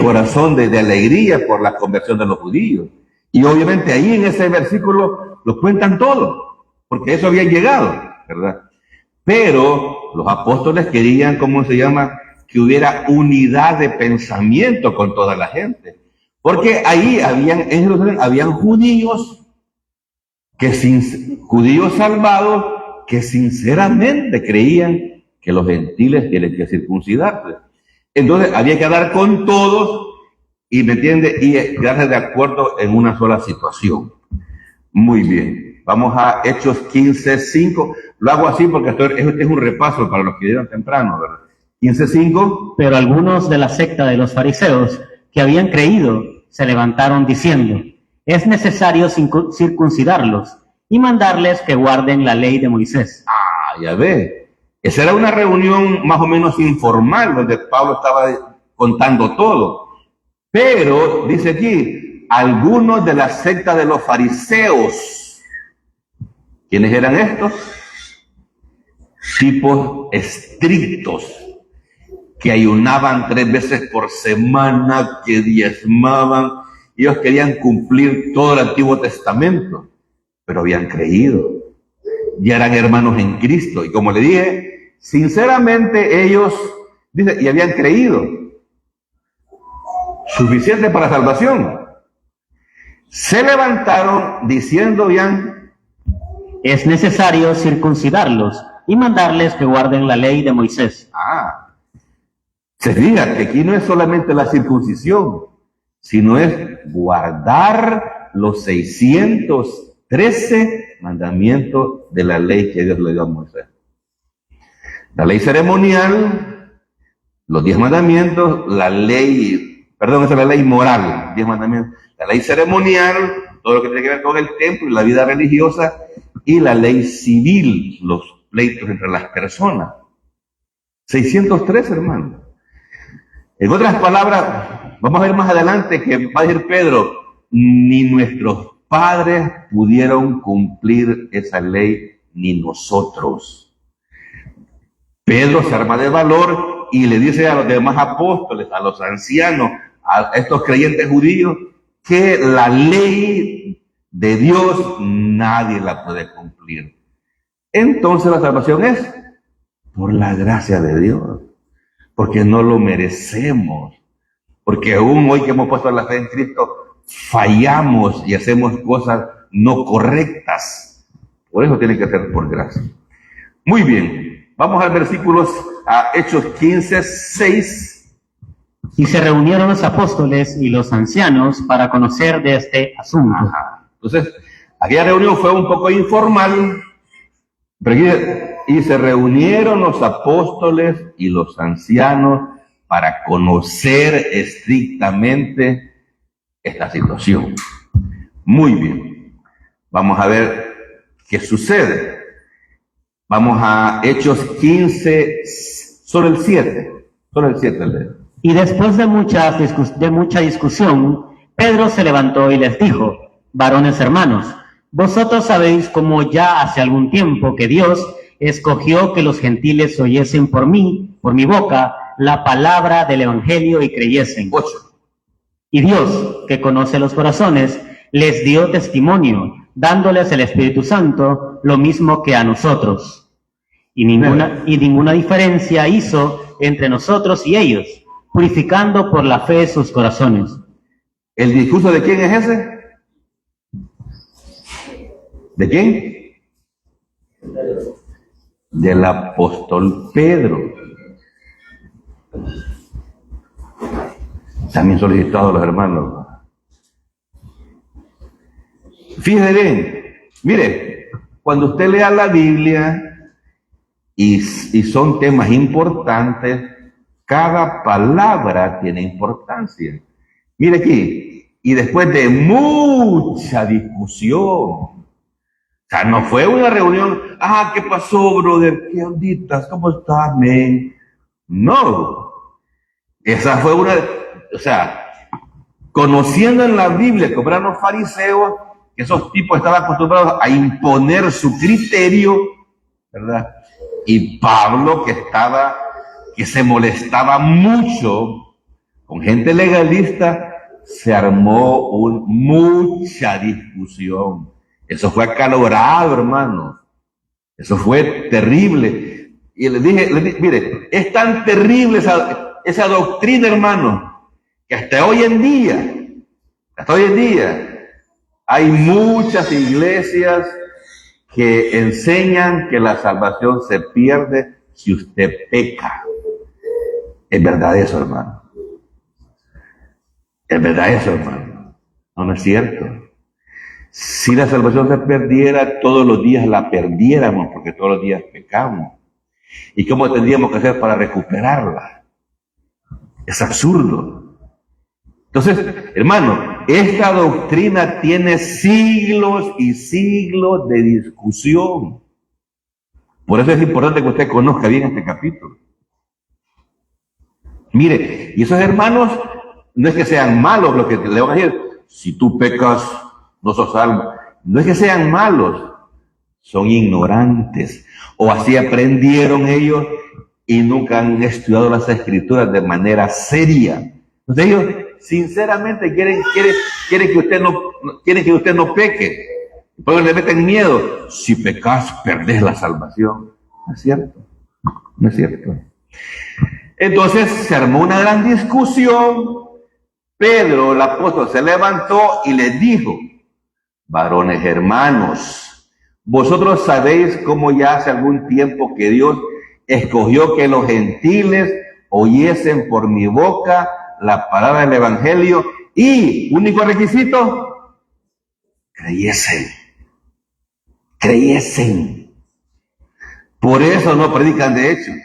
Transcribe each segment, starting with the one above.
corazón de alegría por la conversión de los judíos. Y obviamente ahí en ese versículo lo cuentan todo, porque eso había llegado, ¿verdad? Pero los apóstoles querían, ¿cómo se llama?, que hubiera unidad de pensamiento con toda la gente. Porque ahí en Jerusalén habían judíos judíos salvados que sinceramente creían que los gentiles tienen que circuncidarse. Entonces había que hablar con todos y, ¿me entiende?, y quedarse de acuerdo en una sola situación. Muy bien. Vamos a Hechos 15:5. Lo hago así porque este es un repaso para los que llegan temprano, ¿verdad? 15:5. Pero algunos de la secta de los fariseos que habían creído se levantaron diciendo: es necesario circuncidarlos y mandarles que guarden la ley de Moisés. Ya ve. Esa era una reunión más o menos informal donde Pablo estaba contando todo. Pero, dice aquí, algunos de la secta de los fariseos. ¿Quiénes eran estos? Tipos estrictos, que ayunaban 3 veces por semana, que diezmaban. Ellos querían cumplir todo el Antiguo Testamento, pero habían creído. Ya eran hermanos en Cristo. Y como le dije, sinceramente ellos, dice, y habían creído. Suficiente para salvación. Se levantaron diciendo bien: es necesario circuncidarlos y mandarles que guarden la ley de Moisés. Se fija que aquí no es solamente la circuncisión, sino es guardar los 613 mandamientos de la ley que Dios le dio a Moisés. La ley ceremonial, los 10 mandamientos, esa es la ley moral, 10 mandamientos. La ley ceremonial, todo lo que tiene que ver con el templo y la vida religiosa, y la ley civil, los pleitos entre las personas. 603, hermano. En otras palabras, vamos a ver más adelante que va a decir Pedro: ni nuestros padres pudieron cumplir esa ley, ni nosotros. Pedro se arma de valor y le dice a los demás apóstoles, a los ancianos, a estos creyentes judíos, que la ley de Dios nadie la puede cumplir. Entonces la salvación es por la gracia de Dios, porque no lo merecemos, porque aún hoy que hemos puesto la fe en Cristo, fallamos y hacemos cosas no correctas. Por eso tiene que ser por gracia. Muy bien, vamos al versículos, a Hechos 15:6. Y se reunieron los apóstoles y los ancianos para conocer de este asunto. Entonces, aquella reunión fue un poco informal, y se reunieron los apóstoles y los ancianos para conocer estrictamente esta situación. Muy bien. Vamos a ver qué sucede. Vamos a Hechos 15, solo el 7. Y después de mucha discusión, Pedro se levantó y les dijo: varones hermanos, vosotros sabéis cómo ya hace algún tiempo que Dios escogió que los gentiles oyesen por mi boca, la palabra del evangelio y creyesen. 8. Y Dios, que conoce los corazones, les dio testimonio, dándoles el Espíritu Santo, lo mismo que a nosotros. Y ninguna diferencia hizo entre nosotros y ellos, purificando por la fe sus corazones. ¿El discurso de quién es ese? ¿De quién? Del apóstol Pedro. También solicitado a los hermanos. Fíjense bien, mire, cuando usted lea la Biblia y son temas importantes, cada palabra tiene importancia. Mire aquí, y después de mucha discusión, o sea, no fue una reunión: ¿qué pasó, brother? ¿Qué onditas? ¿Cómo estás, men? No. Esa fue conociendo en la Biblia como eran los fariseos, que esos tipos estaban acostumbrados a imponer su criterio, ¿verdad? Y Pablo, que se molestaba mucho con gente legalista, se armó mucha discusión. Eso fue acalorado, hermano. Eso fue terrible. Y les dije, mire, es tan terrible esa doctrina, hermano, que hasta hoy en día, hay muchas iglesias que enseñan que la salvación se pierde si usted peca. Es verdad eso, hermano. Es verdad eso, hermano. No es cierto. Si la salvación se perdiera, todos los días la perdiéramos, porque todos los días pecamos. ¿Y cómo tendríamos que hacer para recuperarla? Es absurdo. Entonces, hermano, esta doctrina tiene siglos y siglos de discusión. Por eso es importante que usted conozca bien este capítulo. Mire, y esos hermanos no es que sean malos lo que le van a decir, si tú pecas, no sos salvo. No es que sean malos, son ignorantes. O así aprendieron ellos y nunca han estudiado las escrituras de manera seria. Entonces ellos sinceramente quieren que usted no peque. Porque le meten miedo. Si pecas, perdés la salvación. No es cierto. No es cierto. Entonces se armó una gran discusión. Pedro, el apóstol, se levantó y les dijo, varones hermanos, vosotros sabéis cómo ya hace algún tiempo que Dios escogió que los gentiles oyesen por mi boca la palabra del evangelio y, único requisito, creyesen. Por eso no predican de hechos.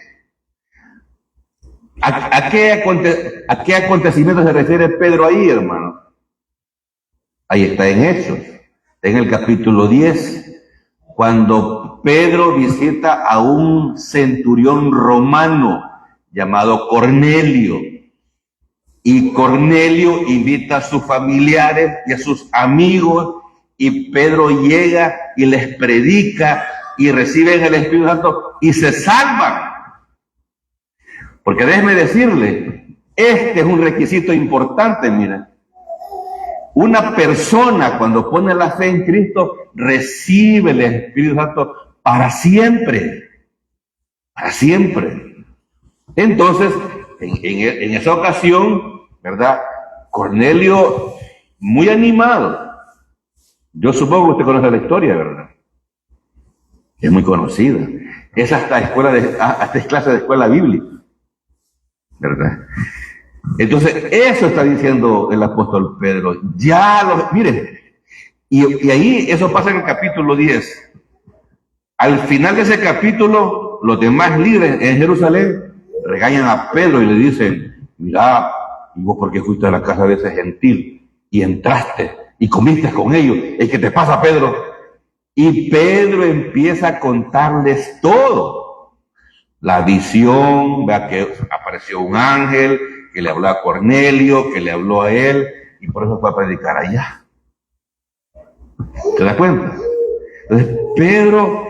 ¿A qué acontecimiento se refiere Pedro ahí, hermano? Ahí está en Hechos, en el capítulo 10, cuando Pedro visita a un centurión romano llamado Cornelio. Y Cornelio invita a sus familiares y a sus amigos, y Pedro llega y les predica y reciben el Espíritu Santo y se salvan. Porque déjeme decirle, este es un requisito importante, mira. Una persona cuando pone la fe en Cristo recibe el Espíritu Santo para siempre. Para siempre. Entonces, en esa ocasión, ¿verdad? Cornelio, muy animado. Yo supongo que usted conoce la historia, ¿verdad? Es muy conocida. Es hasta es clase de escuela bíblica, ¿verdad? Entonces, eso está diciendo el apóstol Pedro. Miren, y ahí eso pasa en el capítulo 10. Al final de ese capítulo, los demás líderes en Jerusalén regañan a Pedro y le dicen, mira, ¿y vos por qué fuiste a la casa de ese gentil y entraste y comiste con ellos? ¿Qué te pasa, Pedro? Y Pedro empieza a contarles todo. La visión, vea que apareció un ángel que le habló a Cornelio, que le habló a él, y por eso fue a predicar allá. ¿Te das cuenta? Entonces, Pedro,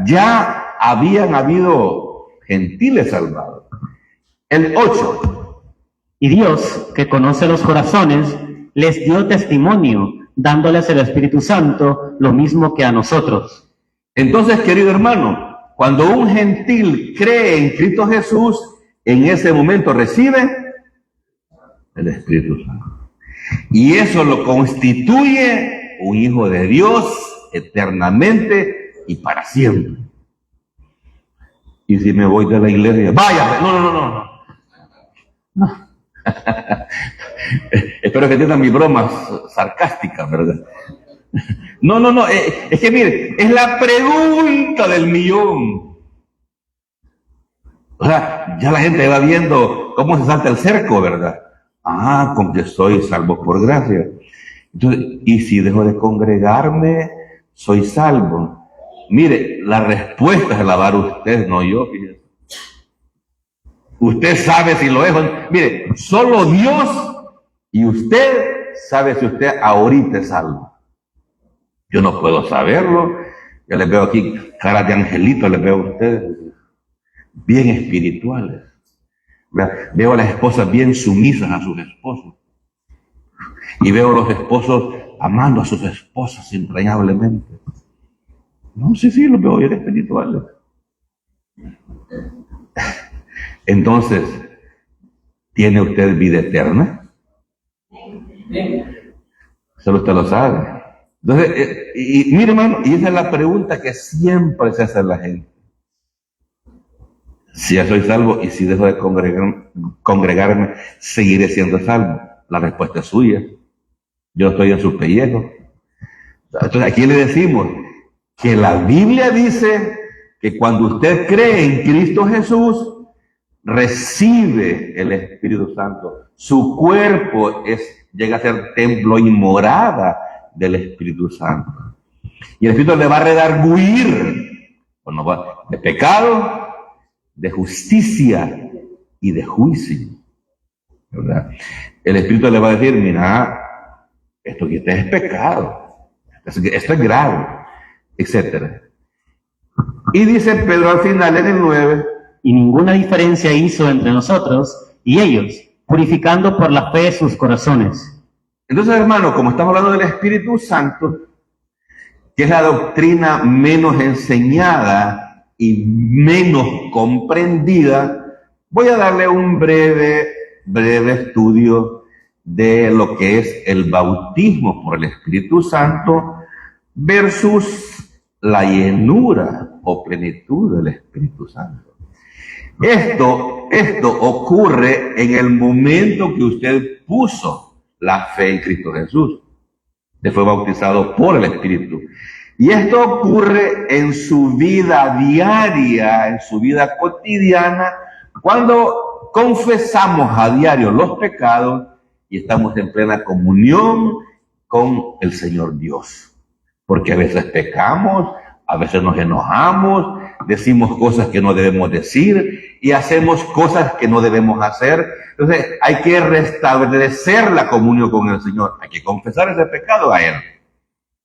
ya habían habido gentiles salvados. El 8. Y Dios, que conoce los corazones, les dio testimonio, dándoles el Espíritu Santo, lo mismo que a nosotros. Entonces, querido hermano, cuando un gentil cree en Cristo Jesús, en ese momento recibe el Espíritu Santo. Y eso lo constituye un hijo de Dios eternamente y para siempre. Y si me voy de la iglesia, vaya, no. Espero que entiendan mis bromas sarcásticas, ¿verdad? No, es que mire, es la pregunta del millón. O sea, ya la gente va viendo cómo se salta el cerco, ¿verdad? Con que soy salvo por gracia. Entonces, ¿y si dejo de congregarme, soy salvo? Mire, la respuesta se la va a dar usted, no yo, fíjese. Usted sabe si lo es. Mire, solo Dios y usted sabe si usted ahorita es salvo. Yo no puedo saberlo. Ya les veo aquí caras de angelito, les veo a ustedes bien espirituales. Veo a las esposas bien sumisas a sus esposos. Y veo a los esposos amando a sus esposas entrañablemente. No, sí, los veo bien espirituales. Entonces, ¿tiene usted vida eterna? Solo usted lo sabe. Entonces, y mire, hermano, y esa es la pregunta que siempre se hace a la gente. Si ya soy salvo y si dejo de congregarme, ¿seguiré siendo salvo? La respuesta es suya. Yo estoy en sus pellejos. Entonces, aquí le decimos que la Biblia dice que cuando usted cree en Cristo Jesús, recibe el Espíritu Santo. Su cuerpo llega a ser templo y morada del Espíritu Santo. Y el Espíritu le va a redarguir de pecado, de justicia y de juicio. ¿Verdad? El Espíritu le va a decir, mira, esto que es pecado, esto es grave, etc. Y dice Pedro al final en el 9, y ninguna diferencia hizo entre nosotros y ellos, purificando por la fe sus corazones. Entonces, hermano, como estamos hablando del Espíritu Santo, que es la doctrina menos enseñada y menos comprendida, voy a darle un breve estudio de lo que es el bautismo por el Espíritu Santo versus la llenura o plenitud del Espíritu Santo. Esto ocurre en el momento que usted puso la fe en Cristo Jesús. Usted fue bautizado por el Espíritu. Y esto ocurre en su vida diaria, en su vida cotidiana, cuando confesamos a diario los pecados y estamos en plena comunión con el Señor Dios. Porque a veces pecamos, a veces nos enojamos, decimos cosas que no debemos decir y hacemos cosas que no debemos hacer. Entonces hay que restablecer la comunión con el Señor. Hay que confesar ese pecado a Él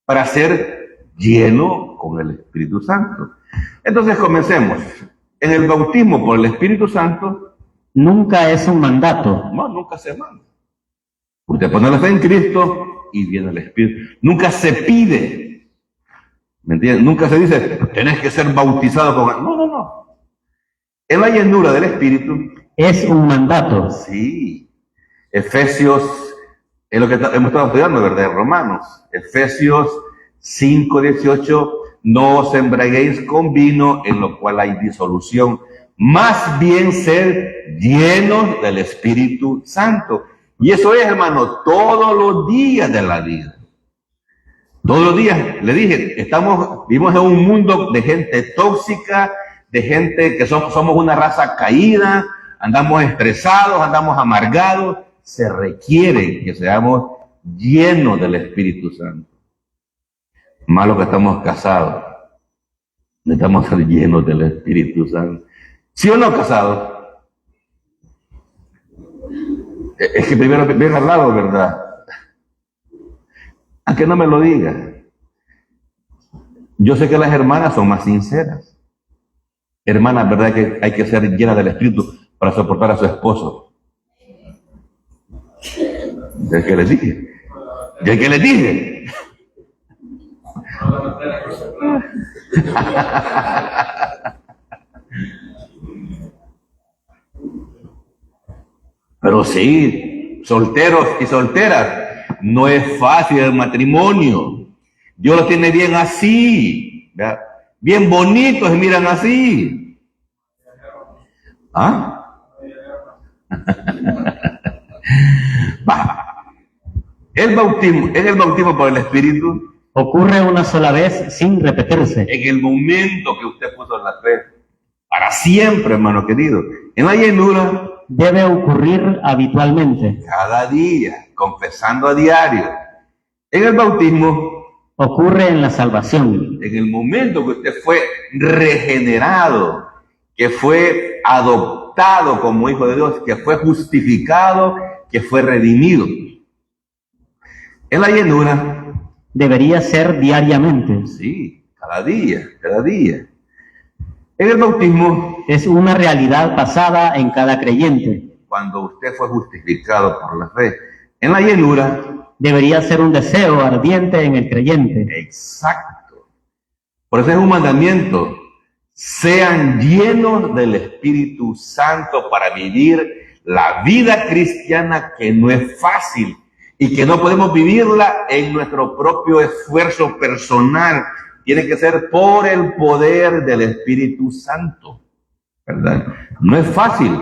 para ser lleno con el Espíritu Santo. Entonces comencemos. En el bautismo por el Espíritu Santo nunca es un mandato. No, nunca se manda. Usted pone la fe en Cristo y viene el Espíritu. Nunca se pide. ¿Me entiendes? Nunca se dice, tenés que ser bautizado con... No. En la llenura del Espíritu... Es un mandato. Sí. Efesios, es lo que hemos estado estudiando, ¿verdad? Romanos. Efesios 5:18, no os embriaguéis con vino, en lo cual hay disolución. Más bien ser llenos del Espíritu Santo. Y eso es, hermano, todos los días de la vida. Todos los días, le dije, vivimos en un mundo de gente tóxica, de gente que somos una raza caída, andamos estresados, andamos amargados. Se requiere que seamos llenos del Espíritu Santo. Malo que estamos casados, necesitamos ser llenos del Espíritu Santo. ¿Sí o no casados? Es que primero bien al lado, ¿verdad? A que no me lo diga. Yo sé que las hermanas son más sinceras. Hermanas, ¿verdad? Que hay que ser llenas del Espíritu para soportar a su esposo. ¿Ya que les dije? ¿Ya que les dije? Pero sí, solteros y solteras, no es fácil el matrimonio. Dios lo tiene bien así, ¿verdad? Bien bonitos se miran así. ¿Ah? El bautismo por el Espíritu ocurre una sola vez sin repetirse. En el momento que usted puso la fe, para siempre, hermano querido. En la llenura debe ocurrir habitualmente. Cada día, confesando a diario. En el bautismo ocurre en la salvación. En el momento que usted fue regenerado, que fue adoptado como hijo de Dios, que fue justificado, que fue redimido. En la llenura debería ser diariamente. Sí, cada día, cada día. En el bautismo, es una realidad basada en cada creyente. cuando usted fue justificado por la fe, en la llenura, Debería ser un deseo ardiente en el creyente. exacto. Por eso es un mandamiento: sean llenos del Espíritu Santo para vivir la vida cristiana, que no es fácil y que no podemos vivirla en nuestro propio esfuerzo personal. Tiene que ser por el poder del Espíritu Santo, ¿verdad? No es fácil,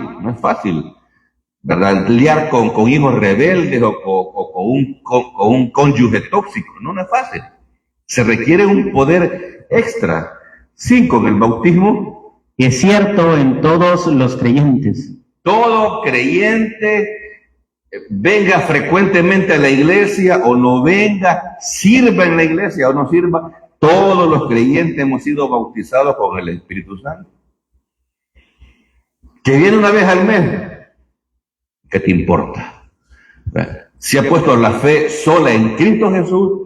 ¿verdad? Lidiar con hijos rebeldes o con un cónyuge tóxico, no es fácil. Se requiere un poder extra. Sí, con el bautismo, Y es cierto en todos los creyentes. todo creyente, venga frecuentemente a la iglesia o no venga, sirva en la iglesia o no sirva, todos los creyentes hemos sido bautizados con el Espíritu Santo. Que viene una vez al mes, ¿qué te importa? Si ha puesto la fe sola en Cristo Jesús,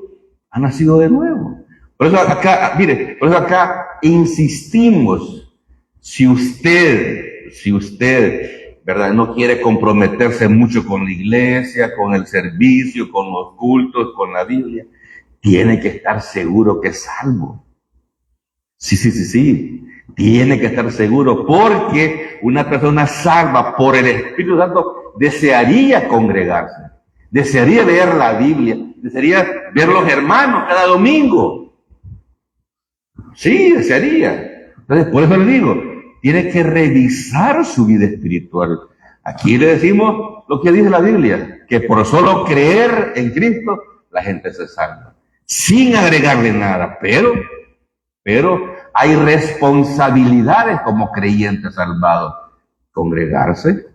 ha nacido de nuevo. Por eso acá, mire, por eso acá insistimos: si usted, ¿verdad?, no quiere comprometerse mucho con la iglesia, con el servicio, con los cultos, con la Biblia, tiene que estar seguro que es salvo. Sí. Tiene que estar seguro, porque una persona salva por el Espíritu Santo desearía congregarse, desearía leer la Biblia, desearía ver los hermanos cada domingo. Sí, desearía. Entonces, por eso le digo, tiene que revisar su vida espiritual. Aquí le decimos lo que dice la Biblia, que por solo creer en Cristo la gente se salva, sin agregarle nada, pero hay responsabilidades como creyentes salvados: congregarse,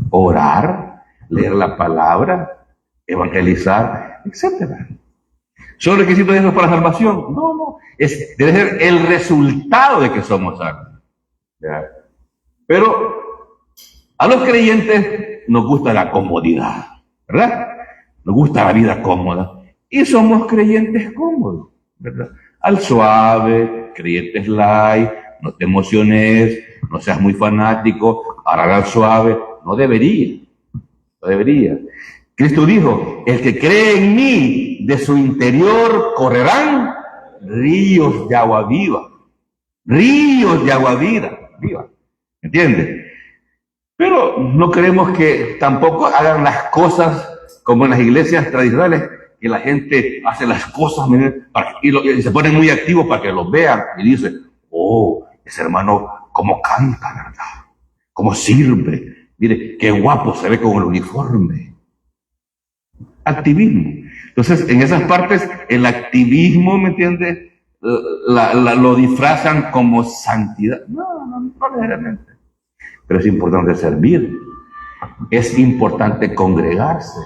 orar, leer la palabra, evangelizar, etc. ¿Son requisitos de eso para salvación? No, debe ser el resultado de que somos salvos. ¿Ya? Pero a los creyentes nos gusta la comodidad, ¿verdad? Nos gusta la vida cómoda, y somos creyentes cómodos, ¿verdad? Al suave, creyentes light, no te emociones, no seas muy fanático, ahora al suave. No debería. Cristo dijo: el que cree en mí, de su interior correrán ríos de agua viva. Ríos de agua viva. ¿Entiendes? Pero no queremos que tampoco hagan las cosas como en las iglesias tradicionales, que la gente hace las cosas y se ponen muy activos para que los vean y dicen: oh, ese hermano cómo canta, ¿verdad? Cómo sirve. Mire, qué guapo se ve con el uniforme. Activismo. Entonces, en esas partes, el activismo, ¿me entiendes?, lo disfrazan como santidad. No necesariamente. Pero es importante servir. Es importante congregarse.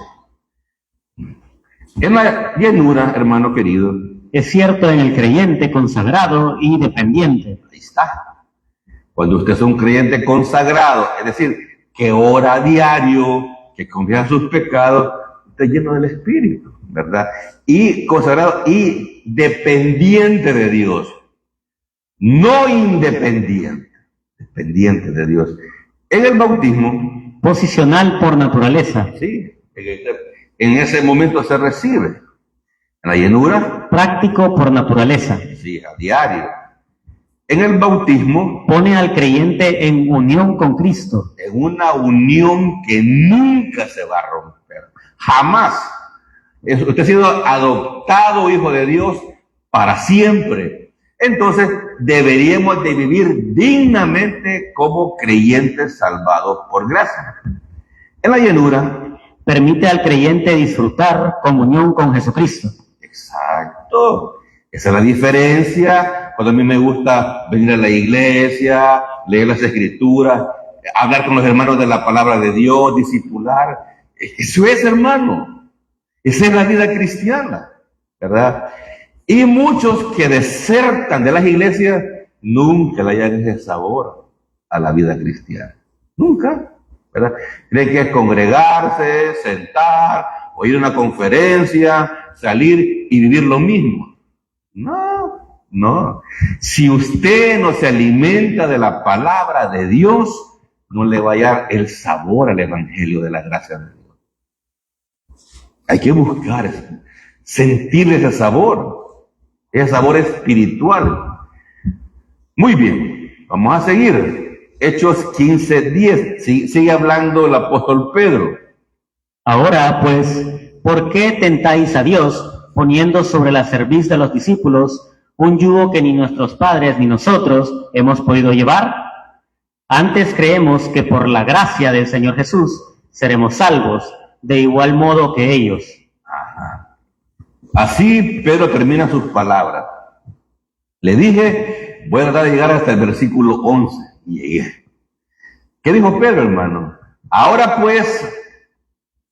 En la llenura, hermano querido, Es cierto en el creyente consagrado y dependiente. ahí está. Cuando usted es un creyente consagrado, es decir, que ora a diario, que confiesa sus pecados, está lleno del Espíritu, ¿verdad? Y consagrado y dependiente de Dios. No independiente, dependiente de Dios. En el bautismo, Posicional por naturaleza. sí, en ese momento se recibe. En la llenura, Práctico por naturaleza. sí, a diario. En el bautismo, Pone al creyente en unión con Cristo. en una unión que nunca se va a romper. Jamás. Usted ha sido adoptado hijo de Dios para siempre. Entonces, deberíamos de vivir dignamente como creyentes salvados por gracia. En la llenura, Permite al creyente disfrutar comunión con Jesucristo. exacto. Esa es la diferencia. Cuando a mí me gusta venir a la iglesia, leer las escrituras, hablar con los hermanos de la palabra de Dios, discipular. Eso es, hermano. Esa es la vida cristiana, ¿verdad? Y muchos que desertan de las iglesias nunca le hayan ese sabor a la vida cristiana. Nunca, ¿verdad? Creen que es congregarse, sentar, o ir a una conferencia, salir y vivir lo mismo. No, No. Si usted no se alimenta de la palabra de Dios, no le va a hallar el sabor al evangelio de la gracia de Dios. Hay que buscar, sentir ese sabor espiritual. Muy bien, vamos a seguir. Hechos 15:10. Sigue hablando el apóstol Pedro. Ahora, pues, ¿por qué tentáis a Dios poniendo sobre la cerviz de los discípulos un yugo que ni nuestros padres ni nosotros hemos podido llevar? Antes creemos que por la gracia del Señor Jesús seremos salvos, de igual modo que ellos. Ajá. Así Pedro termina sus palabras. Le dije, voy a tratar de llegar hasta el versículo 11. Y llegué. ¿Qué dijo Pedro, hermano? Ahora pues,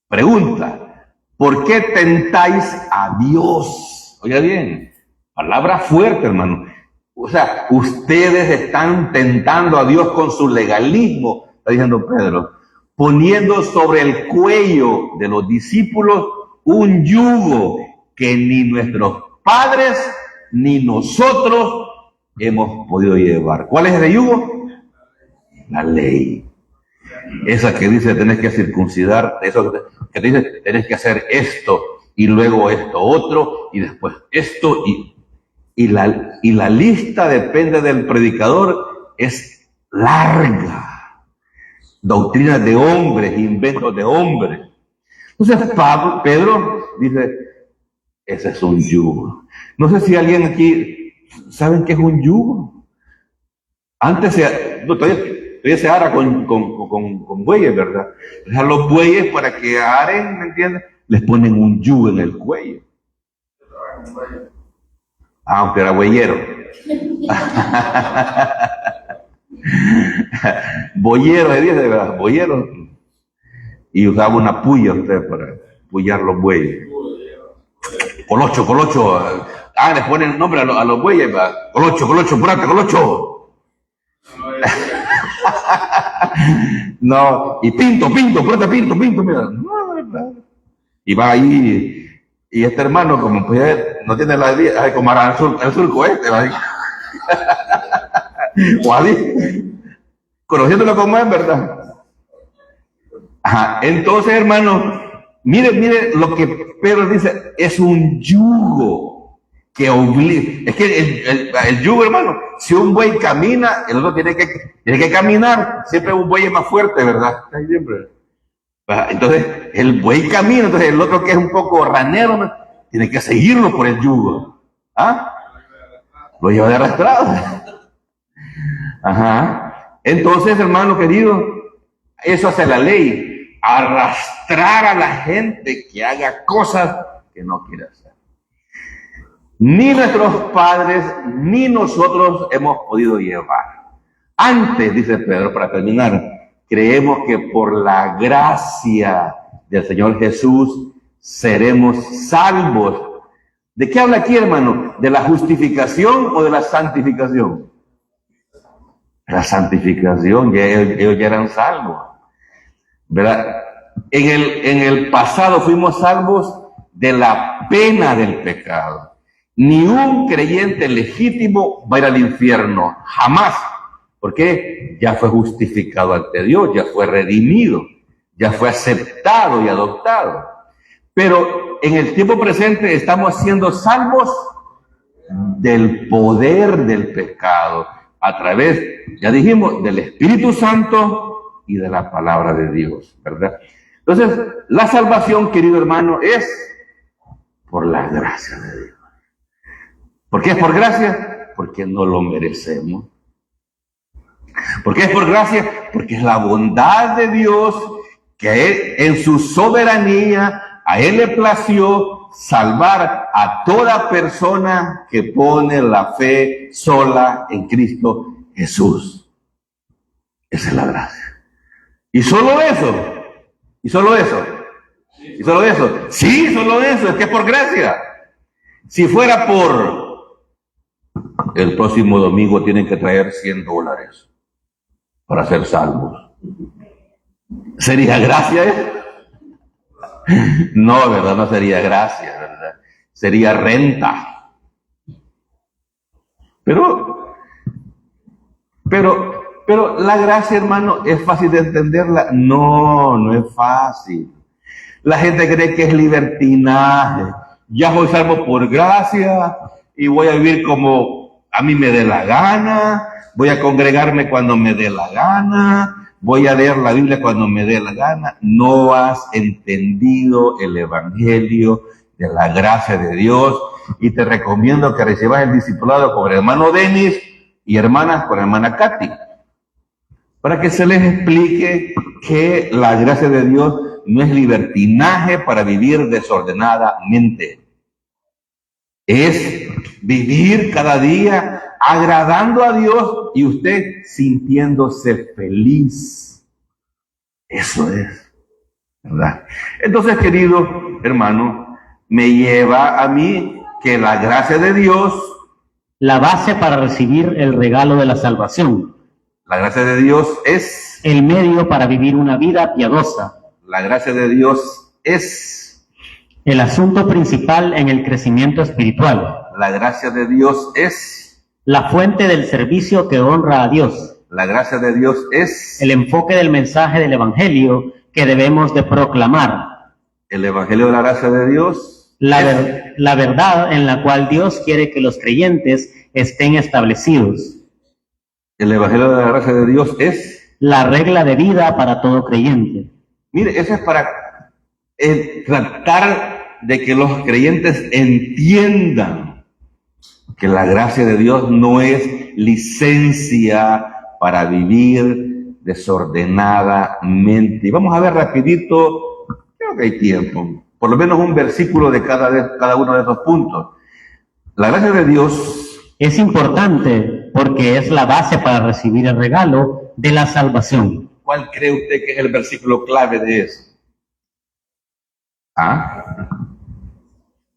pregunta, ¿por qué tentáis a Dios? Oiga bien, palabra fuerte, hermano. O sea, ustedes están tentando a Dios con su legalismo, está diciendo Pedro, poniendo sobre el cuello de los discípulos un yugo que ni nuestros padres ni nosotros hemos podido llevar. ¿Cuál es ese yugo? La ley. Esa que dice tenés que circuncidar, eso que te dice tenés que hacer esto y luego esto otro y después esto y la lista, depende del predicador, es larga. Doctrinas de hombres, inventos de hombres. Entonces Pedro dice, ese es un yugo. No sé si alguien aquí saben qué es un yugo. Antes todavía se ara con bueyes, ¿verdad? A los bueyes, para que aren, ¿me entiendes? Les ponen un yugo en el cuello. Aunque era bueyero. Boyero se dice, ¿verdad? Boyero. Y usaba una puya usted para puyar los bueyes. Colocho. Les ponen nombre a los bueyes, ¿verdad? Colocho, purate, colocho. No, y pinto, purate, pinto, mira. Y va ahí. Y este hermano, como pues no tiene la idea, como era el surco ¿vale? O así, conociéndolo como es, ¿verdad? Ajá. Entonces, hermano, mire lo que Pedro dice, es un yugo que obliga. Es que el yugo, hermano, si un buey camina, el otro tiene que caminar. Siempre un buey es más fuerte, ¿verdad? Siempre. Entonces, el buey camina, entonces el otro que es un poco ranero, tiene que seguirlo por el yugo. Lo lleva de arrastrado. Ajá. Entonces, hermano querido, eso hace la ley, arrastrar a la gente que haga cosas que no quiere hacer. Ni nuestros padres ni nosotros hemos podido llevar. Antes, dice Pedro, para terminar, creemos que por la gracia del Señor Jesús seremos salvos. ¿De qué habla aquí, hermano? ¿De la justificación o de la santificación? La santificación, ellos ya eran salvos, ¿verdad? En el pasado fuimos salvos de la pena del pecado. Ni un creyente legítimo va a ir al infierno, jamás. ¿Por qué? Ya fue justificado ante Dios, ya fue redimido, ya fue aceptado y adoptado. Pero en el tiempo presente estamos siendo salvos del poder del pecado a través, ya dijimos, del Espíritu Santo y de la palabra de Dios, ¿verdad? Entonces, la salvación, querido hermano, es por la gracia de Dios. ¿Por qué es por gracia? Porque no lo merecemos. ¿Por qué es por gracia? Porque es la bondad de Dios que en su soberanía a Él le plació salvar a toda persona que pone la fe sola en Cristo Jesús. Esa es la gracia. Y solo eso. Sí, solo eso. Es que es por gracia. Si fuera por el próximo domingo tienen que traer $100 para ser salvos. ¿Sería gracia? No, ¿verdad? No sería gracia, ¿verdad? Sería renta. Pero la gracia, hermano, ¿es fácil de entenderla? No, no es fácil. La gente cree que es libertinaje. Ya soy salvo por gracia y voy a vivir como a mí me dé la gana, voy a congregarme cuando me dé la gana, voy a leer la Biblia cuando me dé la gana. No has entendido el evangelio de la gracia de Dios y te recomiendo que recibas el discipulado con el hermano Denis y hermanas con la hermana Katy, para que se les explique que la gracia de Dios no es libertinaje para vivir desordenadamente. Es vivir cada día agradando a Dios y usted sintiéndose feliz. Eso es, ¿verdad? Entonces, querido hermano, me lleva a mí que la gracia de Dios, la base para recibir el regalo de la salvación, la gracia de Dios es el medio para vivir una vida piadosa. La gracia de Dios es el asunto principal en el crecimiento espiritual. La gracia de Dios es la fuente del servicio que honra a Dios. La gracia de Dios es el enfoque del mensaje del Evangelio que debemos de proclamar. El Evangelio de la gracia de Dios la verdad en la cual Dios quiere que los creyentes estén establecidos. El Evangelio de la gracia de Dios es la regla de vida para todo creyente. Mire, eso es para tratar de que los creyentes entiendan que la gracia de Dios no es licencia para vivir desordenadamente. Y vamos a ver rapidito, creo que hay tiempo, por lo menos un versículo de cada uno de esos puntos. La gracia de Dios es importante porque es la base para recibir el regalo de la salvación. ¿Cuál cree usted que es el versículo clave de eso?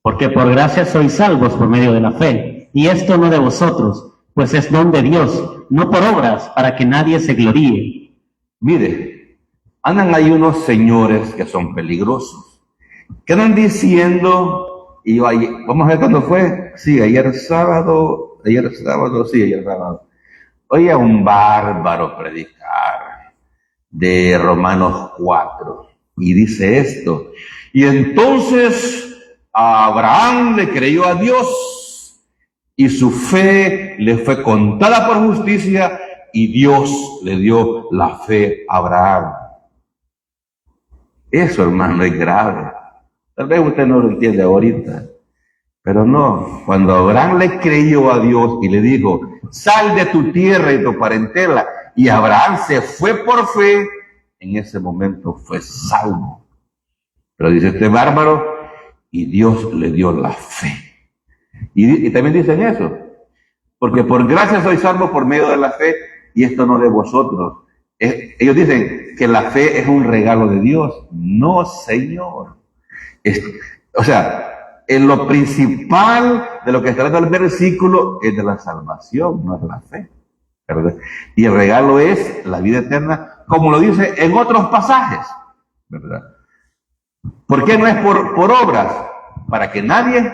Porque por gracia sois salvos por medio de la fe, y esto no de vosotros, pues es don de Dios, no por obras, para que nadie se gloríe. Mire, andan ahí unos señores que son peligrosos, que andan diciendo, y vamos a ver cuándo fue, sí, ayer sábado, oye a un bárbaro predicar de Romanos 4, y dice esto: y entonces Abraham le creyó a Dios y su fe le fue contada por justicia y Dios le dio la fe a Abraham. Eso, hermano, es grave. Tal vez usted no lo entiende ahorita, pero no, cuando Abraham le creyó a Dios y le dijo, sal de tu tierra y tu parentela, y Abraham se fue por fe, en ese momento fue salvo. Pero dice este bárbaro, y Dios le dio la fe. Y también dicen eso, porque por gracia sois salvos por medio de la fe, y esto no de vosotros. Ellos dicen que la fe es un regalo de Dios. No, Señor. O sea, en lo principal de lo que está hablando el versículo es de la salvación, no es la fe, ¿verdad? Y el regalo es la vida eterna, como lo dice en otros pasajes, ¿verdad? ¿Por qué no es por obras? Para que nadie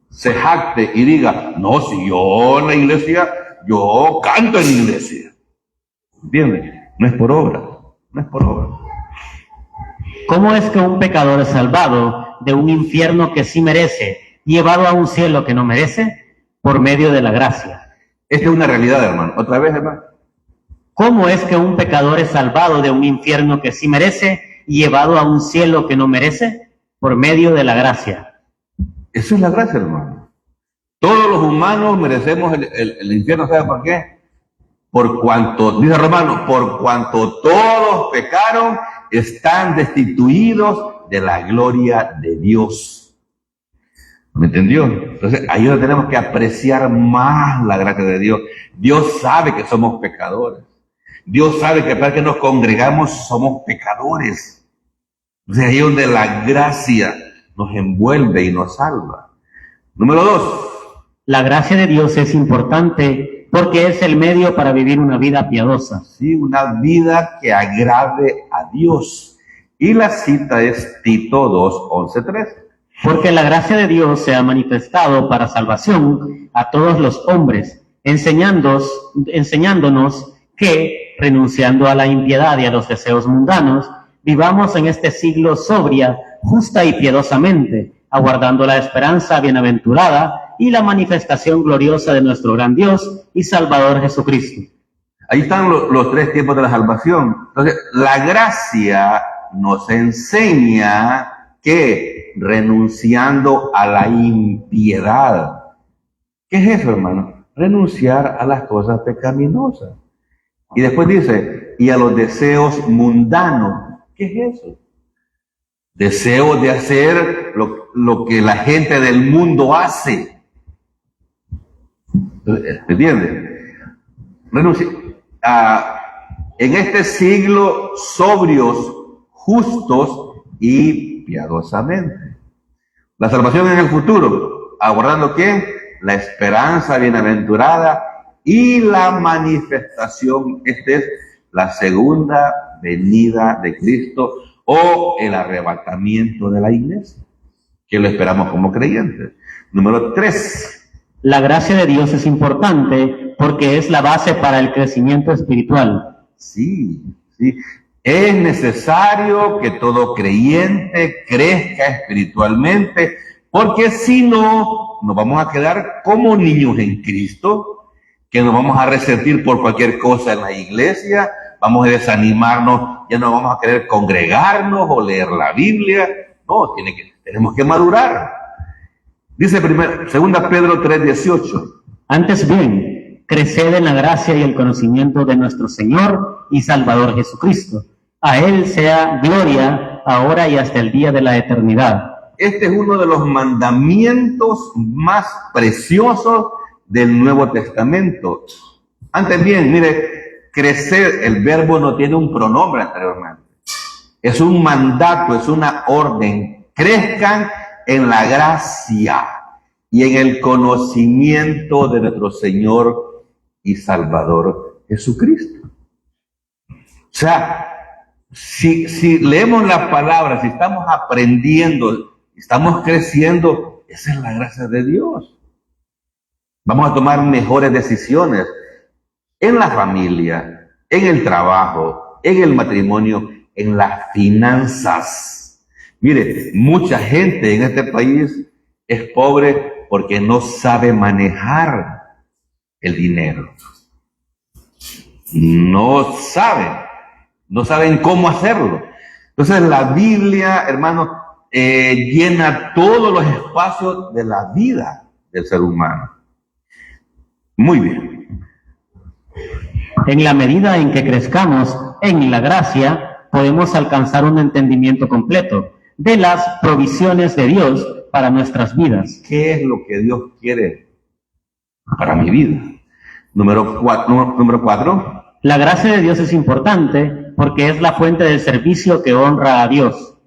se jacte y diga, no, si yo en la iglesia, yo canto en la iglesia. ¿Entiendes? No es por obras, no es por obras. ¿Cómo es que un pecador es salvado de un infierno que sí merece, llevado a un cielo que no merece? Por medio de la gracia. Esta es una realidad, hermano. Otra vez, hermano. ¿Cómo es que un pecador es salvado de un infierno que sí merece y llevado a un cielo que no merece? Por medio de la gracia. Eso es la gracia, hermano. Todos los humanos merecemos el infierno, ¿sabe por qué? Por cuanto, dice Romano, por cuanto todos pecaron, están destituidos de la gloria de Dios. ¿Me entendió? Entonces, ahí donde tenemos que apreciar más la gracia de Dios. Dios sabe que somos pecadores. Dios sabe que para que nos congregamos somos pecadores. Entonces, ahí es donde la gracia nos envuelve y nos salva. Número 2. La gracia de Dios es importante porque es el medio para vivir una vida piadosa. Sí, una vida que agrade a Dios. Y la cita es Tito 2:11-13. Porque la gracia de Dios se ha manifestado para salvación a todos los hombres, enseñándonos que, renunciando a la impiedad y a los deseos mundanos, vivamos en este siglo sobria, justa y piadosamente, aguardando la esperanza bienaventurada y la manifestación gloriosa de nuestro gran Dios y Salvador Jesucristo. Ahí están los tres tiempos de la salvación. Entonces, la gracia nos enseña que renunciando a la impiedad. ¿Qué es eso, hermano? Renunciar a las cosas pecaminosas. Y después dice, y a los deseos mundanos. ¿Qué es eso? Deseo de hacer lo que la gente del mundo hace. ¿Entiendes? En este siglo, sobrios, justos y piadosamente. La salvación en el futuro, aguardando ¿qué? La esperanza bienaventurada y la manifestación. Esta es la segunda venida de Cristo o el arrebatamiento de la iglesia, que lo esperamos como creyentes. Número 3. La gracia de Dios es importante porque es la base para el crecimiento espiritual. Sí. Es necesario que todo creyente crezca espiritualmente, porque si no, nos vamos a quedar como niños en Cristo, que nos vamos a resentir por cualquier cosa en la iglesia, vamos a desanimarnos, ya no vamos a querer congregarnos o leer la Biblia. No, tenemos que madurar. Dice 2 Pedro 3:18. Antes bien, creced en la gracia y el conocimiento de nuestro Señor y Salvador Jesucristo. A Él sea gloria ahora y hasta el día de la eternidad. Este es uno de los mandamientos más preciosos del Nuevo Testamento. Antes bien, mire, crecer, el verbo no tiene un pronombre anteriormente. Es un mandato, es una orden. Crezcan en la gracia y en el conocimiento de nuestro Señor y Salvador Jesucristo. O sea, si leemos la palabra, si estamos aprendiendo, estamos creciendo, esa es la gracia de Dios. Vamos a tomar mejores decisiones en la familia, en el trabajo, en el matrimonio, en las finanzas. Mire, mucha gente en este país es pobre porque no sabe manejar el dinero. No saben cómo hacerlo. Entonces la Biblia, hermano, llena todos los espacios de la vida del ser humano. Muy bien. En la medida en que crezcamos en la gracia, podemos alcanzar un entendimiento completo de las provisiones de Dios para nuestras vidas. ¿Qué es lo que Dios quiere para mi vida? Número 4. La gracia de Dios es importante porque es la fuente del servicio que honra a Dios.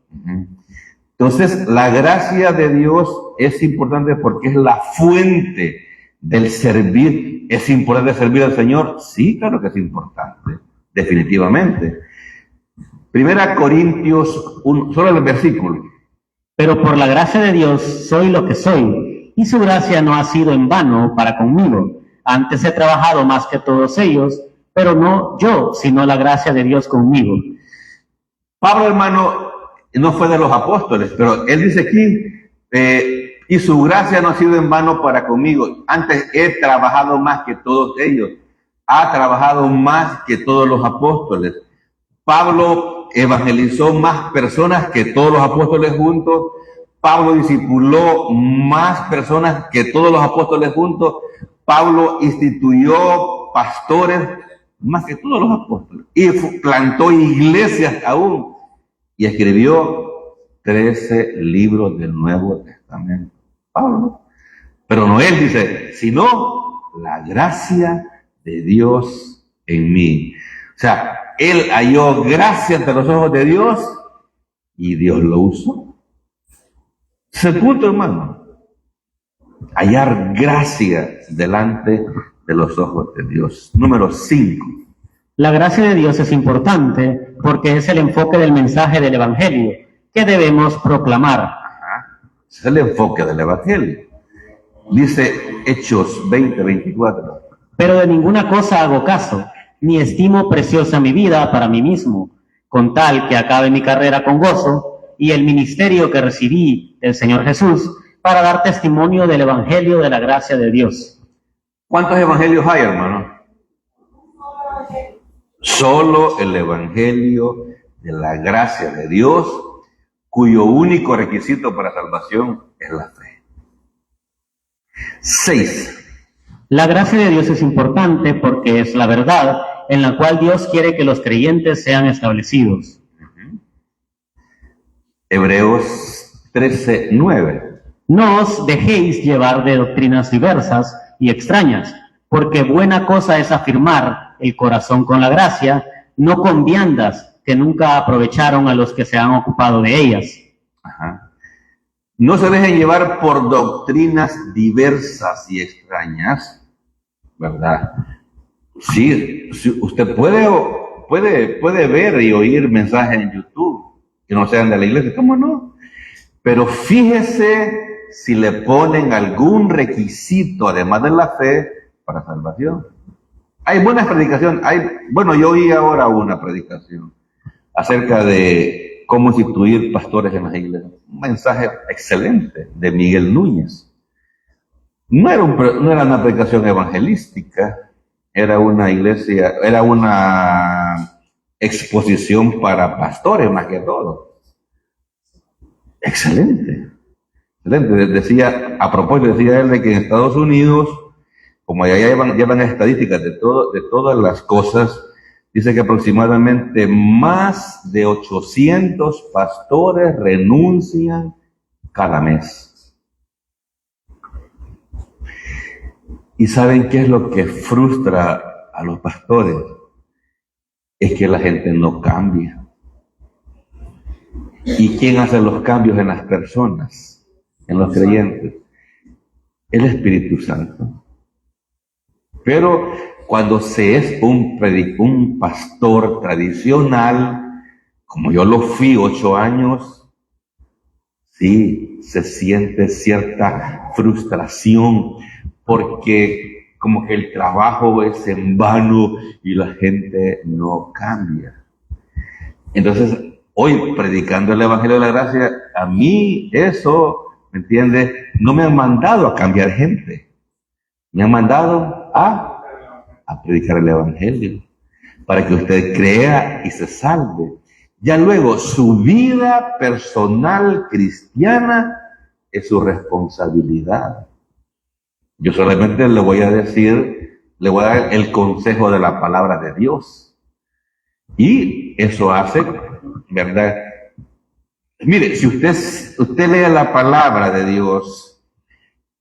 Entonces, la gracia de Dios es importante porque es la fuente del servir. ¿Es importante servir al Señor? Sí, claro que es importante, definitivamente. 1 Corintios 1, solo el versículo. Pero por la gracia de Dios soy lo que soy, y su gracia no ha sido en vano para conmigo. Antes he trabajado más que todos ellos, pero no yo, sino la gracia de Dios conmigo. Pablo, hermano, no fue de los apóstoles, pero él dice aquí, y su gracia no ha sido en vano para conmigo. Antes he trabajado más que todos ellos. Ha trabajado más que todos los apóstoles. Pablo evangelizó más personas que todos los apóstoles juntos. Pablo discipuló más personas que todos los apóstoles juntos. Pablo instituyó pastores más que todos los apóstoles. Y plantó iglesias aún. Y escribió 13 libros del Nuevo Testamento. Pablo. Pero no él dice, sino la gracia de Dios en mí. O sea, él halló gracia ante los ojos de Dios y Dios lo usó. Es el punto, hermano. Hallar gracia delante de los ojos de Dios. Número 5. La gracia de Dios es importante porque es el enfoque del mensaje del Evangelio que debemos proclamar. Ese es el enfoque del Evangelio. Dice Hechos 20:24. Pero de ninguna cosa hago caso, ni estimo preciosa mi vida para mí mismo, con tal que acabe mi carrera con gozo y el ministerio que recibí del Señor Jesús para dar testimonio del Evangelio de la gracia de Dios. ¿Cuántos evangelios hay, hermano? Solo el Evangelio de la gracia de Dios, cuyo único requisito para salvación es la fe. 6. La gracia de Dios es importante porque es la verdad en la cual Dios quiere que los creyentes sean establecidos. Hebreos 13:9. No os dejéis llevar de doctrinas diversas y extrañas, porque buena cosa es afirmar el corazón con la gracia, no con viandas que nunca aprovecharon a los que se han ocupado de ellas. Ajá. No se dejen llevar por doctrinas diversas y extrañas, ¿verdad? Sí, usted puede ver y oír mensajes en YouTube que no sean de la iglesia, ¿cómo no? Pero fíjese si le ponen algún requisito, además de la fe, para salvación. Hay buenas predicaciones. Yo oí ahora una predicación acerca de cómo instituir pastores en las iglesias. Un mensaje excelente de Miguel Núñez. No era una predicación evangelística, era una exposición para pastores más que todo. Excelente. Decía, a propósito, decía él de que en Estados Unidos, como ya llevan estadísticas de todas las cosas, dice que aproximadamente más de 800 pastores renuncian cada mes. ¿Y saben qué es lo que frustra a los pastores? Es que la gente no cambia. ¿Y quién hace los cambios en las personas, en los creyentes? El Espíritu Santo. Pero cuando se es un pastor tradicional, como yo lo fui 8 años, sí, se siente cierta frustración, porque como que el trabajo es en vano y la gente no cambia. Entonces, hoy predicando el Evangelio de la Gracia, a mí eso, ¿me entiende? No me han mandado a cambiar gente. Me han mandado a predicar el Evangelio, para que usted crea y se salve. Ya luego, su vida personal cristiana es su responsabilidad. Yo solamente le voy a dar el consejo de la palabra de Dios. Y eso hace, ¿verdad? Mire, si usted lee la palabra de Dios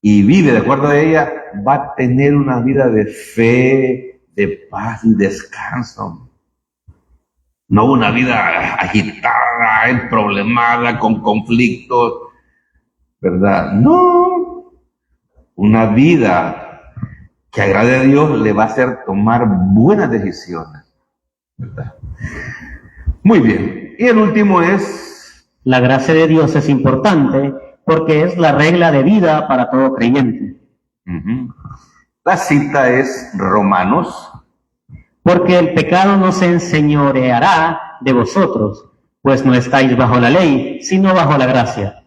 y vive de acuerdo a ella, va a tener una vida de fe, de paz y descanso. No una vida agitada, emproblemada, con conflictos, ¿verdad? No. Una vida que agrade a Dios le va a hacer tomar buenas decisiones, ¿verdad? Muy bien. Y el último es... La gracia de Dios es importante porque es la regla de vida para todo creyente. La cita es Romanos. Porque el pecado no se enseñoreará de vosotros, pues no estáis bajo la ley, sino bajo la gracia.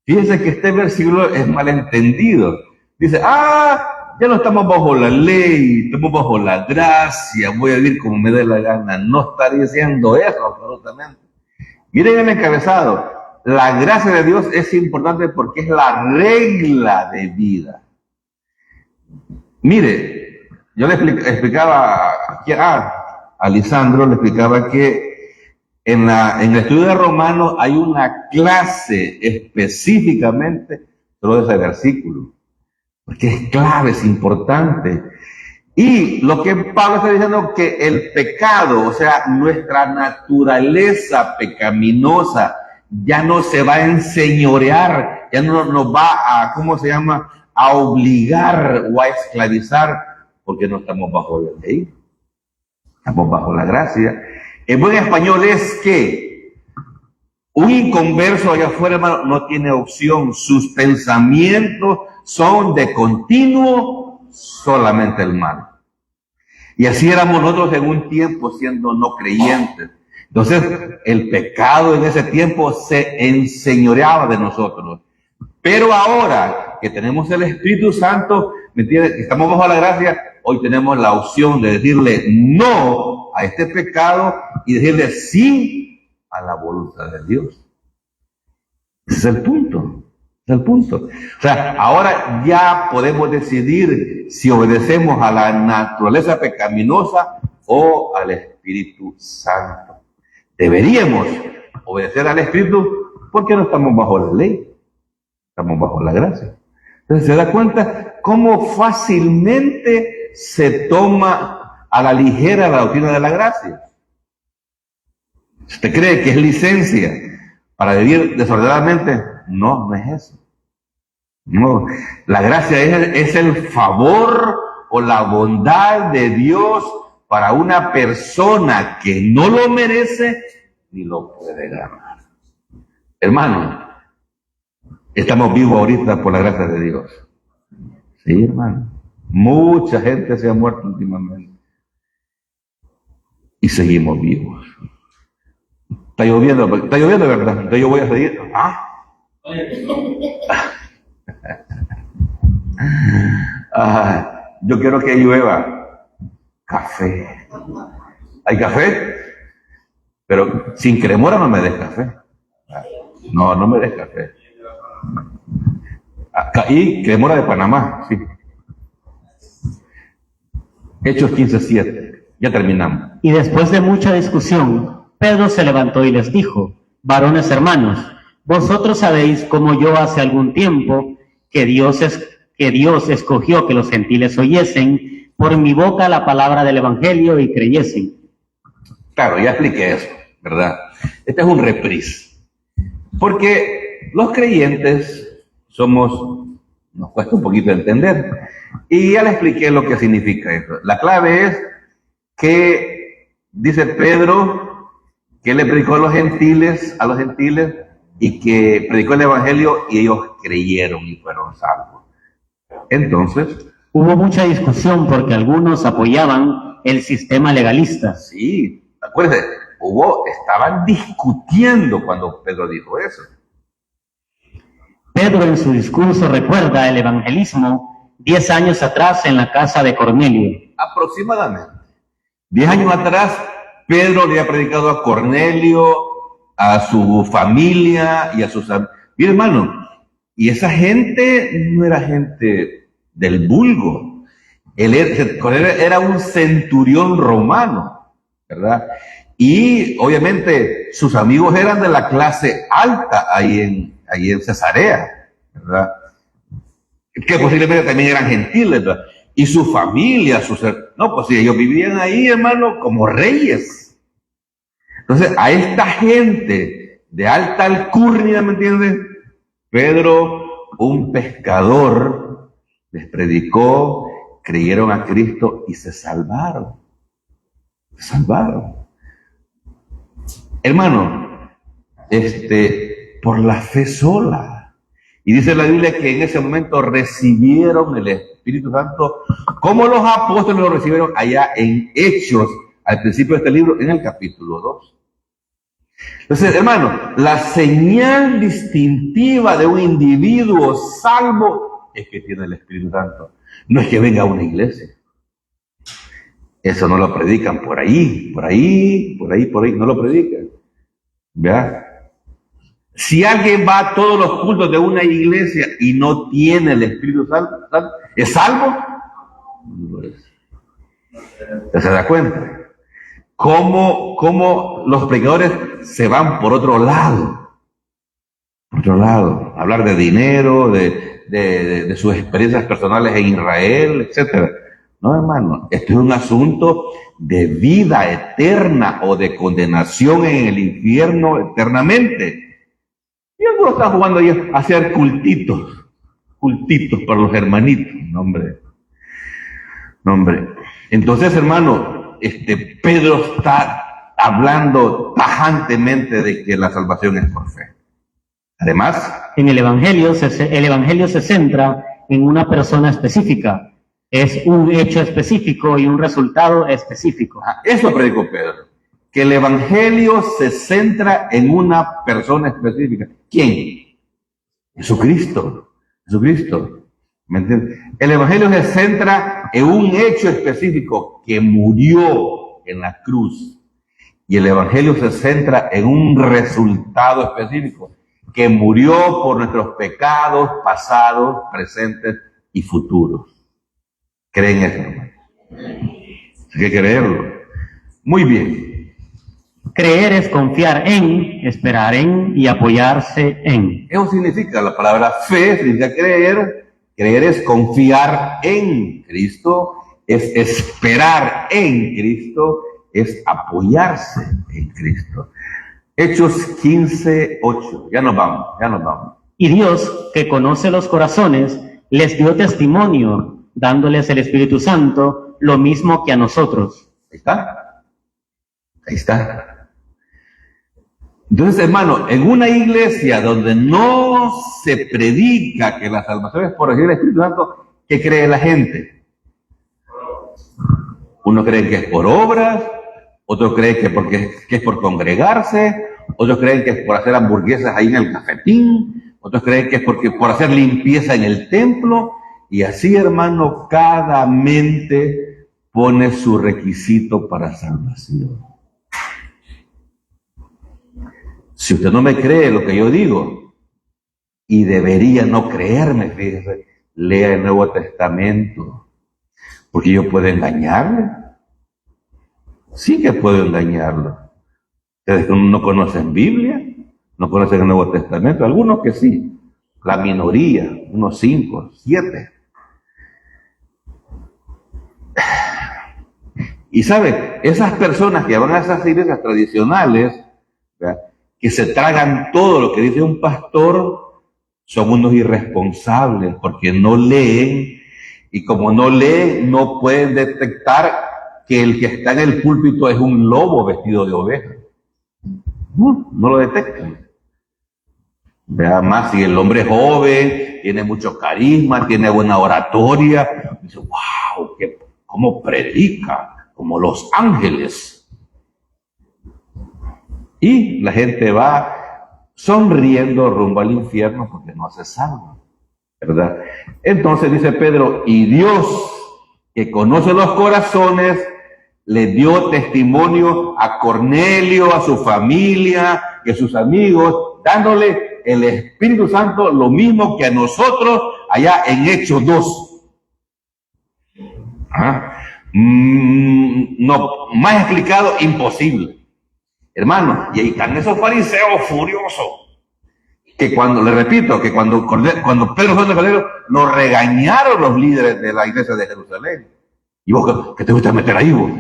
Fíjense que este versículo es malentendido. Dice, ya no estamos bajo la ley, estamos bajo la gracia, voy a vivir como me dé la gana. No está diciendo eso absolutamente. Miren el encabezado. La gracia de Dios es importante porque es la regla de vida. Mire, yo le explicaba a Lisandro, le explicaba que en el estudio de Romanos hay una clase específicamente sobre ese versículo, porque es clave, es importante. Y lo que Pablo está diciendo, que el pecado, o sea, nuestra naturaleza pecaminosa, ya no se va a enseñorear, ya no nos va a, a obligar o a esclavizar, porque no estamos bajo la ley, estamos bajo la gracia. En buen español es que Un inconverso allá afuera, hermano, no tiene opción. Sus pensamientos son de continuo solamente el mal. Y así éramos nosotros en un tiempo siendo no creyentes. Entonces, el pecado en ese tiempo se enseñoreaba de nosotros. Pero ahora que tenemos el Espíritu Santo, ¿me entiendes? Estamos bajo la gracia, hoy tenemos la opción de decirle no a este pecado y decirle sí a la voluntad de Dios. Ese es el punto. Ese es el punto. O sea, ahora ya podemos decidir si obedecemos a la naturaleza pecaminosa o al Espíritu Santo. Deberíamos obedecer al Espíritu porque no estamos bajo la ley, estamos bajo la gracia. Entonces se da cuenta cómo fácilmente se toma a la ligera la doctrina de la gracia. ¿Usted cree que es licencia para vivir desordenadamente? No, no es eso. No, la gracia es el favor o la bondad de Dios para una persona que no lo merece ni lo puede ganar. Hermano, estamos vivos ahorita por la gracia de Dios. Sí, hermano. Mucha gente se ha muerto últimamente. Y seguimos vivos. Está lloviendo, ¿verdad? Entonces yo voy a seguir. Yo quiero que llueva café. ¿Hay café? Pero sin cremora no me des café. No me des café. Y cremora de Panamá, sí. Hechos 15:7. Ya terminamos. Y después de mucha discusión, Pedro se levantó y les dijo: varones hermanos, vosotros sabéis cómo yo hace algún tiempo que Dios escogió que los gentiles oyesen por mi boca la palabra del evangelio y creyesen. Claro, ya expliqué eso, ¿verdad? Este es un reprise. Porque los creyentes nos cuesta un poquito entender. Y ya le expliqué lo que significa eso. La clave es que dice Pedro que le predicó a los gentiles, y que predicó el evangelio y ellos creyeron y fueron salvos. Entonces, hubo mucha discusión porque algunos apoyaban el sistema legalista. Sí, acuérdense, estaban discutiendo cuando Pedro dijo eso. Pedro en su discurso recuerda el evangelismo 10 años atrás en la casa de Cornelio. Aproximadamente. 10 años atrás, Pedro le ha predicado a Cornelio, a su familia y a sus amigos. Mira, hermano, y esa gente no era gente del vulgo. Cornelio era un centurión romano, ¿verdad? Y obviamente sus amigos eran de la clase alta ahí en Cesarea, ¿verdad? Que posiblemente también eran gentiles, ¿verdad? Y su familia, pues sí, ellos vivían ahí, hermano, como reyes. Entonces, a esta gente de alta alcurnia, ¿me entiendes? Pedro, un pescador, les predicó, creyeron a Cristo y se salvaron. Se salvaron. Hermano, por la fe sola. Y dice la Biblia que en ese momento recibieron el Espíritu Santo, como los apóstoles lo recibieron allá en Hechos, al principio de este libro, en el capítulo 2. Entonces, hermano, la señal distintiva de un individuo salvo es que tiene el Espíritu Santo. No es que venga a una iglesia. Eso no lo predican por ahí, no lo predican. ¿Vea? Si alguien va a todos los cultos de una iglesia y no tiene el Espíritu Santo, ¿es salvo? No lo es. ¿Usted se da cuenta? ¿Cómo los predicadores se van por otro lado? Por otro lado. Hablar de dinero, de sus experiencias personales en Israel, etc. No, hermano, esto es un asunto de vida eterna o de condenación en el infierno eternamente. Y algunos están jugando ahí a hacer cultitos para los hermanitos. No, hombre. Entonces, hermano, Pedro está hablando tajantemente de que la salvación es por fe. Además, En el Evangelio se centra en una persona específica. Es un hecho específico y un resultado específico. eso predicó Pedro, que el Evangelio se centra en una persona específica. ¿Quién? Jesucristo. Jesucristo. ¿Me entiendes? El Evangelio se centra en un hecho específico que murió en la cruz. Y el Evangelio se centra en un resultado específico que murió por nuestros pecados pasados, presentes y futuros. ¿Creen eso, hermano? Hay que creerlo. Muy bien. Creer es confiar en, esperar en y apoyarse en. Eso significa, la palabra fe significa creer. Creer es confiar en Cristo, es esperar en Cristo, es apoyarse en Cristo. Hechos 15:8. Ya nos vamos. Y Dios, que conoce los corazones, les dio testimonio, dándoles el Espíritu Santo, lo mismo que a nosotros. Ahí está. Entonces, hermano, en una iglesia donde no se predica que la salvación es por recibir el Espíritu Santo, ¿qué cree la gente? Uno cree que es por obras, otro cree que es por congregarse, otros creen que es por hacer hamburguesas ahí en el cafetín, otros creen que es por hacer limpieza en el templo, y así, hermano, cada mente pone su requisito para salvación. Si usted no me cree lo que yo digo, y debería no creerme, fíjese, lea el Nuevo Testamento, porque yo puedo engañarle. Sí que puedo engañarlo. Ustedes no conocen Biblia, no conocen el Nuevo Testamento, algunos que sí, la minoría, unos 5, 7. Y sabe, esas personas que van a esas iglesias tradicionales, ¿verdad?, que se tragan todo lo que dice un pastor, son unos irresponsables porque no leen, y como no leen, no pueden detectar que el que está en el púlpito es un lobo vestido de oveja. No lo detectan. Vea más, si el hombre es joven, tiene mucho carisma, tiene buena oratoria, dice, wow, cómo predica, como los ángeles. Y la gente va sonriendo rumbo al infierno porque no se salva, ¿verdad? Entonces dice Pedro, y Dios, que conoce los corazones, le dio testimonio a Cornelio, a su familia y a sus amigos, dándole el Espíritu Santo lo mismo que a nosotros allá en Hechos 2. No, más explicado, imposible. Hermano, y ahí están esos fariseos furiosos, que cuando Pedro fue de Cornelio, lo regañaron los líderes de la iglesia de Jerusalén. ¿Y vos qué te gusta meter ahí, vos?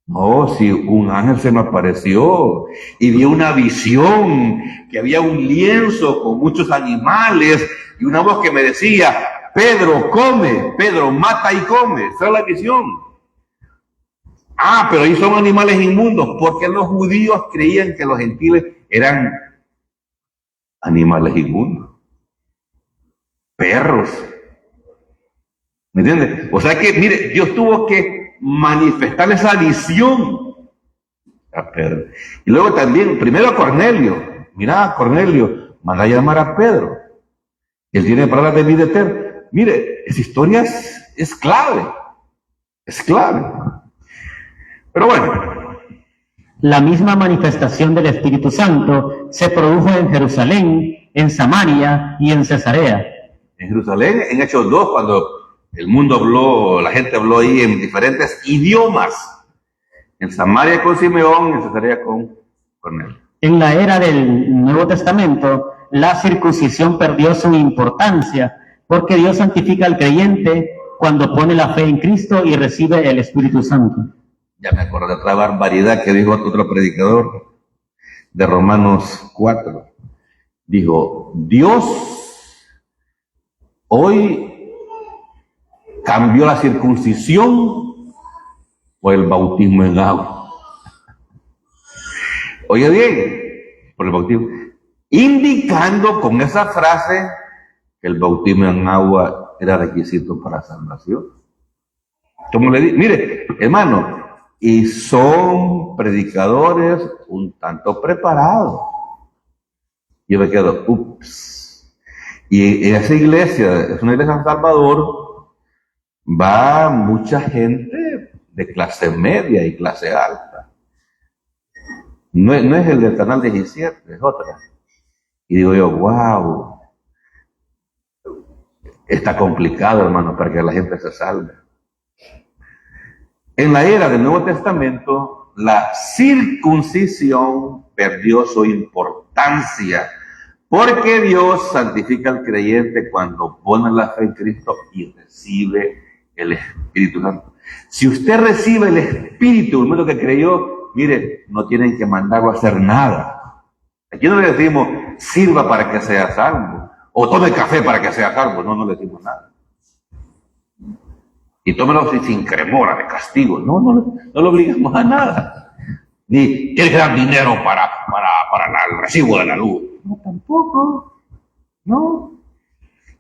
No, si un ángel se me apareció y vi una visión, que había un lienzo con muchos animales y una voz que me decía, Pedro, come, Pedro, mata y come. Esa es la visión. Pero ahí son animales inmundos, porque los judíos creían que los gentiles eran animales inmundos, perros. ¿Me entiendes? O sea que, mire, Dios tuvo que manifestar esa visión a Pedro. Y luego también, primero a Cornelio. Mira, Cornelio, manda a llamar a Pedro. Él tiene palabras de vida eterna. Mire, esa historia es clave. Es clave. Pero bueno. La misma manifestación del Espíritu Santo se produjo en Jerusalén, en Samaria y en Cesarea. En Jerusalén, en Hechos 2, cuando el mundo habló, la gente habló ahí en diferentes idiomas. En Samaria con Simeón, en Cesarea con Cornelio. En la era del Nuevo Testamento, la circuncisión perdió su importancia, porque Dios santifica al creyente cuando pone la fe en Cristo y recibe el Espíritu Santo. Ya me acuerdo de otra barbaridad que dijo otro predicador de Romanos 4. Dijo, Dios hoy cambió la circuncisión por el bautismo en agua. Oye bien, por el bautismo, indicando con esa frase que el bautismo en agua era requisito para salvación. Como le dije, mire, hermano, y son predicadores un tanto preparados. Yo me quedo, ups. Y esa iglesia, es una iglesia en San Salvador, va mucha gente de clase media y clase alta. No es el del canal 17, es otra. Y digo yo, wow, está complicado, hermano, para que la gente se salve. En la era del Nuevo Testamento, la circuncisión perdió su importancia, porque Dios santifica al creyente cuando pone la fe en Cristo y recibe el Espíritu Santo. Si usted recibe el Espíritu, el momento que creyó, mire, no tienen que mandarlo a hacer nada. Aquí no le decimos, sirva para que sea salvo, o tome café para que sea salvo. No le decimos nada. Y tómelo sin cremora de castigo. No lo obligamos a nada. Ni tiene que dar dinero para el recibo de la luz. No, tampoco. No.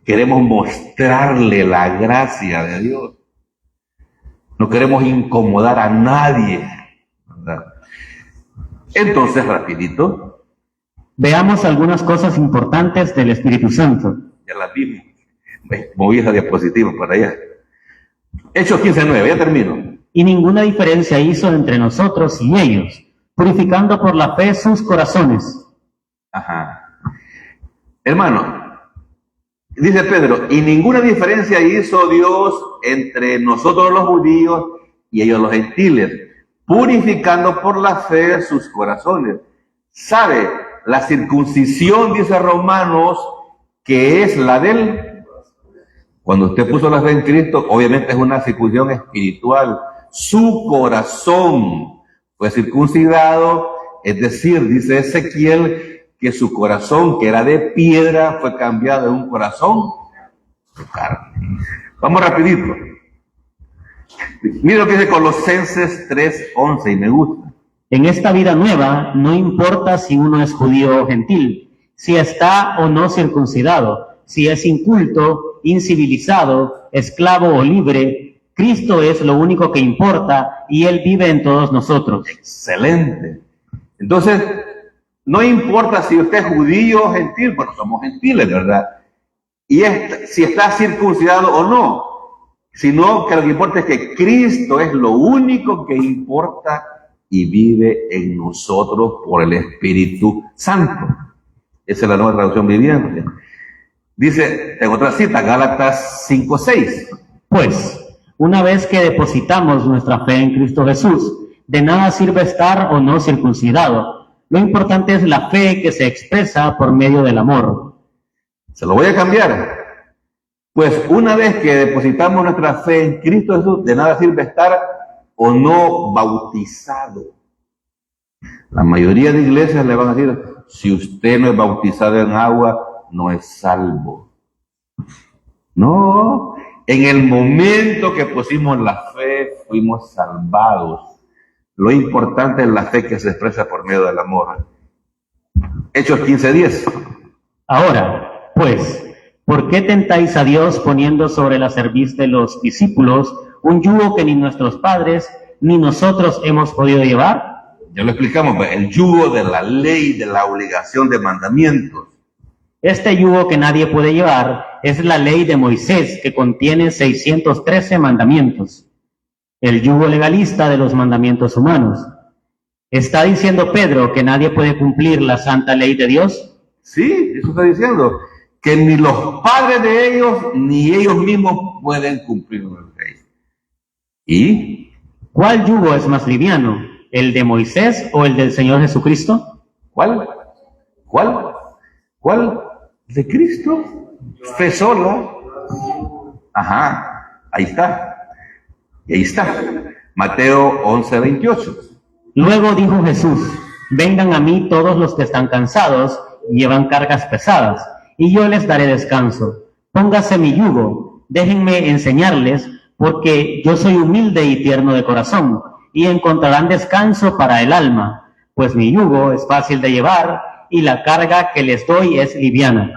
Queremos mostrarle la gracia de Dios. No queremos incomodar a nadie, ¿verdad? Entonces, rapidito. Veamos algunas cosas importantes del Espíritu Santo. Ya las vimos. Moví esa diapositiva para allá. Hechos 15:9, ya termino. Y ninguna diferencia hizo entre nosotros y ellos, purificando por la fe sus corazones. Ajá. Hermano, dice Pedro, y ninguna diferencia hizo Dios entre nosotros los judíos y ellos los gentiles, purificando por la fe sus corazones. ¿Sabe? La circuncisión, dice Romanos, que es la del... Cuando usted puso la fe en Cristo, obviamente es una circuncisión espiritual. Su corazón fue circuncidado, es decir, dice Ezequiel, que su corazón, que era de piedra, fue cambiado en un corazón de carne. Vamos rapidito. Mira lo que dice Colosenses 3:11 y me gusta. En esta vida nueva, no importa si uno es judío o gentil, si está o no circuncidado, si es inculto, incivilizado, esclavo o libre, Cristo es lo único que importa y Él vive en todos nosotros. Excelente. Entonces, no importa si usted es judío o gentil, bueno, somos gentiles, ¿verdad? Y si está circuncidado o no, sino que lo que importa es que Cristo es lo único que importa y vive en nosotros por el Espíritu Santo. Esa es la nueva traducción viviente. Dice en otra cita, Gálatas 5:6. Pues, una vez que depositamos nuestra fe en Cristo Jesús, de nada sirve estar o no circuncidado. Lo importante es la fe que se expresa por medio del amor. Se lo voy a cambiar. Pues una vez que depositamos nuestra fe en Cristo Jesús, de nada sirve estar o no bautizado. La mayoría de iglesias le van a decir, si usted no es bautizado en agua, no es salvo. No, en el momento que pusimos la fe, fuimos salvados. Lo importante es la fe que se expresa por medio del amor. Hechos 15:10. Ahora, pues, ¿por qué tentáis a Dios poniendo sobre la cerviz de los discípulos un yugo que ni nuestros padres ni nosotros hemos podido llevar? Ya lo explicamos, el yugo de la ley, de la obligación de mandamientos. Este yugo que nadie puede llevar es la ley de Moisés, que contiene 613 mandamientos. El yugo legalista de los mandamientos humanos. ¿Está diciendo Pedro que nadie puede cumplir la santa ley de Dios? Sí, eso está diciendo. Que ni los padres de ellos, ni ellos mismos pueden cumplir la ley. ¿Y cuál yugo es más liviano? ¿El de Moisés o el del Señor Jesucristo? ¿Cuál? ¿De Cristo? Fe sola. Ajá, ahí está. Y ahí está. Mateo 11:28. Luego dijo Jesús, vengan a mí todos los que están cansados y llevan cargas pesadas, y yo les daré descanso. Póngase mi yugo, déjenme enseñarles, porque yo soy humilde y tierno de corazón, y encontrarán descanso para el alma, pues mi yugo es fácil de llevar y la carga que les doy es liviana.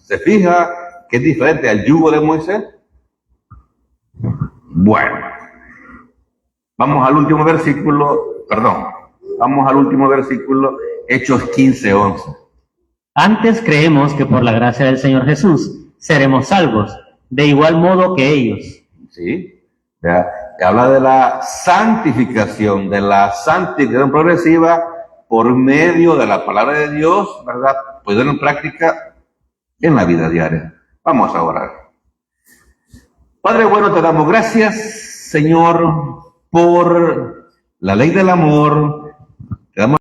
¿Se fija que es diferente al yugo de Moisés? Bueno, vamos al último versículo, Hechos 15:11. Antes creemos que por la gracia del Señor Jesús seremos salvos, de igual modo que ellos. ¿Sí? Ya, habla de la santificación progresiva por medio de la palabra de Dios, ¿verdad? Ponerlo en práctica en la vida diaria. Vamos a orar. Padre bueno, te damos gracias, Señor, por la ley del amor. Te damos